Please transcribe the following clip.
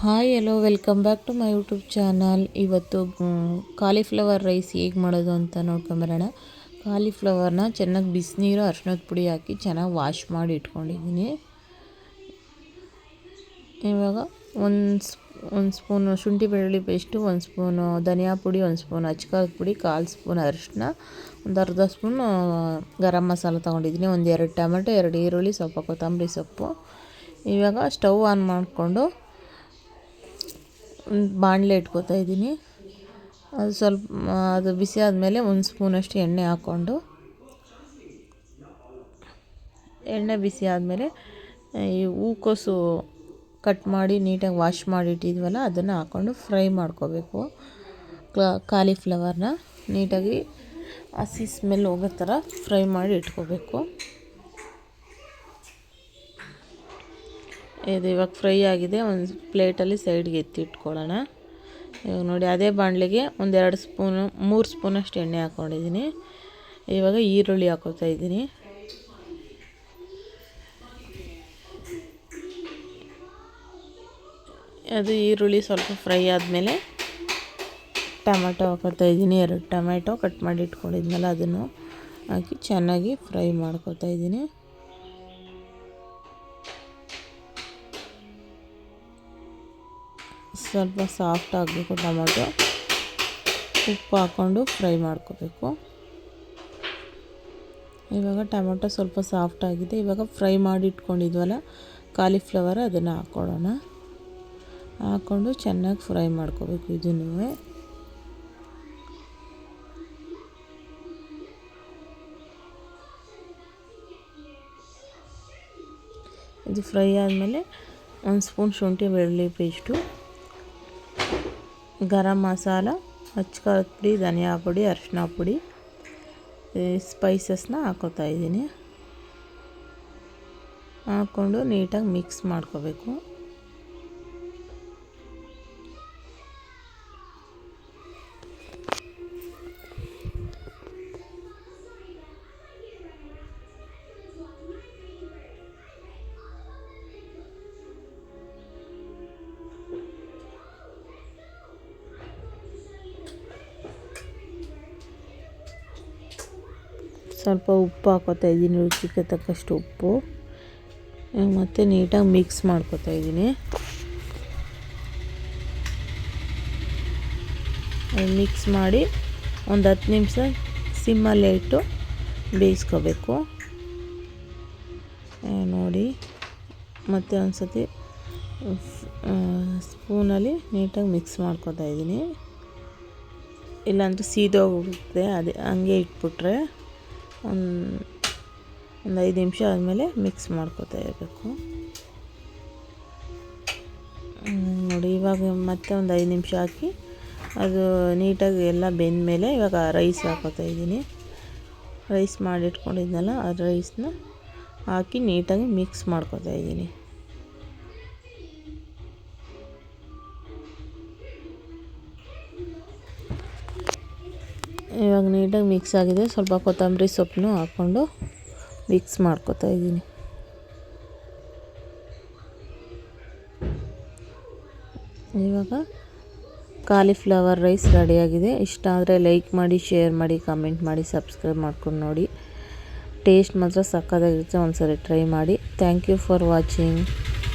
Hi hello welcome back to my YouTube channel. ಇವತ್ತು cauliflower rice ಹೇಗೆ ಮಾಡೋದು ಅಂತ ನೋಡ್ಕೊಂಬರೋಣ. ಕಾಲಿಫ್ಲವರ್ನ ಚೆನ್ನಾಗಿ ಬಿಸಿನೀರು ಅರಿಶಿಣದ ಪುಡಿ ಹಾಕಿ ಚೆನ್ನಾಗಿ ವಾಶ್ ಮಾಡಿ ಇಟ್ಕೊಂಡಿದ್ದೀನಿ. ಇವಾಗ ಒಂದು ಸ್ಪೂನು ಶುಂಠಿ ಬೆಳ್ಳುಳ್ಳಿ ಪೇಸ್ಟು, ಒಂದು ಸ್ಪೂನು ಧನಿಯಾ ಪುಡಿ, ಒಂದು ಸ್ಪೂನ್ ಅಚ್ಕಾರದ ಪುಡಿ, 1/4 ಸ್ಪೂನ್ ಅರಿಶಿನ, ಒಂದು ಅರ್ಧ ಸ್ಪೂನು ಗರಂ ಮಸಾಲ ತೊಗೊಂಡಿದ್ದೀನಿ, ಒಂದು 2 ಟೊಮೆಟೊ, 2 ಈರುಳ್ಳಿ, ಸ್ವಲ್ಪ ಕೊತ್ತಂಬರಿ ಸೊಪ್ಪು. ಇವಾಗ ಸ್ಟವ್ ಆನ್ ಮಾಡಿಕೊಂಡು ಬಾಣಲೆ ಇಟ್ಕೋತಾ ಇದ್ದೀನಿ. ಅದು ಬಿಸಿ ಆದಮೇಲೆ 1 ಸ್ಪೂನಷ್ಟು ಎಣ್ಣೆ ಹಾಕ್ಕೊಂಡು, ಎಣ್ಣೆ ಬಿಸಿ ಆದಮೇಲೆ ಈ ಹೂಕೋಸು ಕಟ್ ಮಾಡಿ ನೀಟಾಗಿ ವಾಶ್ ಮಾಡಿ ಇಟ್ಟಿದ್ವಲ್ಲ ಅದನ್ನು ಹಾಕ್ಕೊಂಡು ಫ್ರೈ ಮಾಡ್ಕೋಬೇಕು. ಕಾಲಿಫ್ಲವರ್ನ ನೀಟಾಗಿ ಹಸಿ ಸ್ಮೆಲ್ ಹೋಗೋ ಥರ ಫ್ರೈ ಮಾಡಿ ಇಟ್ಕೋಬೇಕು. ಇದು ಇವಾಗ ಫ್ರೈ ಆಗಿದೆ. ಒಂದು ಪ್ಲೇಟಲ್ಲಿ ಸೈಡ್ಗೆ ಎತ್ತಿಟ್ಕೊಳ್ಳೋಣ. ಇವಾಗ ನೋಡಿ, ಅದೇ ಬಾಣಲೆಗೆ ಒಂದು 3 ಸ್ಪೂನಷ್ಟು ಎಣ್ಣೆ ಹಾಕ್ಕೊಂಡಿದ್ದೀನಿ. ಇವಾಗ ಈರುಳ್ಳಿ ಹಾಕೋತಾ ಇದ್ದೀನಿ. ಅದು ಈರುಳ್ಳಿ ಸ್ವಲ್ಪ ಫ್ರೈ ಆದಮೇಲೆ ಟೊಮೆಟೊ ಹಾಕೋತಾ ಇದ್ದೀನಿ. 2 ಟೊಮೆಟೊ ಕಟ್ ಮಾಡಿ ಇಟ್ಕೊಂಡಿದ್ಮೇಲೆ ಅದನ್ನು ಹಾಕಿ ಚೆನ್ನಾಗಿ ಫ್ರೈ ಮಾಡ್ಕೋತಾ ಇದ್ದೀನಿ. ಸ್ವಲ್ಪ ಸಾಫ್ಟ್ ಆಗಬೇಕು ಟೊಮೆಟೊ. ಉಪ್ಪು ಹಾಕ್ಕೊಂಡು ಫ್ರೈ ಮಾಡ್ಕೋಬೇಕು. ಇವಾಗ ಟೊಮೆಟೊ ಸ್ವಲ್ಪ ಸಾಫ್ಟ್ ಆಗಿದೆ. ಇವಾಗ ಫ್ರೈ ಮಾಡಿ ಇಟ್ಕೊಂಡಿದ್ವಲ್ಲ ಕಾಲಿಫ್ಲವರ್, ಅದನ್ನು ಹಾಕ್ಕೊಳ್ಳೋಣ. ಹಾಕ್ಕೊಂಡು ಚೆನ್ನಾಗಿ ಫ್ರೈ ಮಾಡ್ಕೋಬೇಕು. ಇದನ್ನು ಇದು ಫ್ರೈ ಆದಮೇಲೆ 1 ಸ್ಪೂನ್ ಶುಂಠಿ ಬೆಳ್ಳುಳ್ಳಿ ಪೇಸ್ಟು, ಗರಂ ಮಸಾಲ, ಅಚ್ಕಾರದ ಪುಡಿ, ಧನಿಯಾ ಪುಡಿ, ಅರಿಶಿನ ಪುಡಿ, ಸ್ಪೈಸಸ್ನ ಹಾಕೋತಾ ಇದ್ದೀನಿ. ಹಾಕ್ಕೊಂಡು ನೀಟಾಗಿ ಮಿಕ್ಸ್ ಮಾಡ್ಕೋಬೇಕು. ಸ್ವಲ್ಪ ಉಪ್ಪು ಹಾಕೋತಾ ಇದ್ದೀನಿ, ರುಚಿಗೆ ತಕ್ಕಷ್ಟು ಉಪ್ಪು. ಮತ್ತು ನೀಟಾಗಿ ಮಿಕ್ಸ್ ಮಾಡ್ಕೋತಾ ಇದ್ದೀನಿ. ಮಿಕ್ಸ್ ಮಾಡಿ ಒಂದು 10 ನಿಮಿಷ ಸಿಮ್ಮಲ್ಲೇ ಇಟ್ಟು ಬೇಯಿಸ್ಕೋಬೇಕು. ನೋಡಿ, ಮತ್ತೆ ಒಂದು ಸತಿ ಸ್ಪೂನಲ್ಲಿ ನೀಟಾಗಿ ಮಿಕ್ಸ್ ಮಾಡ್ಕೋತಾ ಇದ್ದೀನಿ. ಇಲ್ಲಾಂದರೆ ಸೀದೋಗುತ್ತೆ. ಅದೇ ಹಂಗೆ ಇಟ್ಬಿಟ್ರೆ ಒಂದು 5 ನಿಮಿಷ ಆದಮೇಲೆ ಮಿಕ್ಸ್ ಮಾಡ್ಕೋತಾ ಇರಬೇಕು. ನೋಡಿ, ಇವಾಗ ಮತ್ತೆ ಒಂದು 5 ನಿಮಿಷ ಹಾಕಿ ಅದು ನೀಟಾಗಿ ಎಲ್ಲ ಬೆಂದಮೇಲೆ ಇವಾಗ ರೈಸ್ ಹಾಕೋತಾ ಇದ್ದೀನಿ. ರೈಸ್ ಮಾಡಿಟ್ಕೊಂಡಿದ್ನಲ್ಲ ಆ ರೈಸ್ನ ಹಾಕಿ ನೀಟಾಗಿ ಮಿಕ್ಸ್ ಮಾಡ್ಕೋತಾ ಇದ್ದೀನಿ. ಇವಾಗ ನೀಟಾಗಿ ಮಿಕ್ಸ್ ಆಗಿದೆ. ಸ್ವಲ್ಪ ಕೊತ್ತಂಬರಿ ಸೊಪ್ಪನ್ನು ಹಾಕ್ಕೊಂಡು ಮಿಕ್ಸ್ ಮಾಡ್ಕೋತಾ ಇದ್ದೀನಿ. ಇವಾಗ ಕಾಲಿಫ್ಲವರ್ ರೈಸ್ ರೆಡಿಯಾಗಿದೆ. ಇಷ್ಟ ಆದರೆ ಲೈಕ್ ಮಾಡಿ, ಶೇರ್ ಮಾಡಿ, ಕಮೆಂಟ್ ಮಾಡಿ, ಸಬ್ಸ್ಕ್ರೈಬ್ ಮಾಡ್ಕೊಂಡು ನೋಡಿ. ಟೇಸ್ಟ್ ಮಾತ್ರ ಸಕ್ಕತ್ತಾಗಿರುತ್ತೆ. ಒಂದ್ಸರಿ ಟ್ರೈ ಮಾಡಿ. Thank you for watching.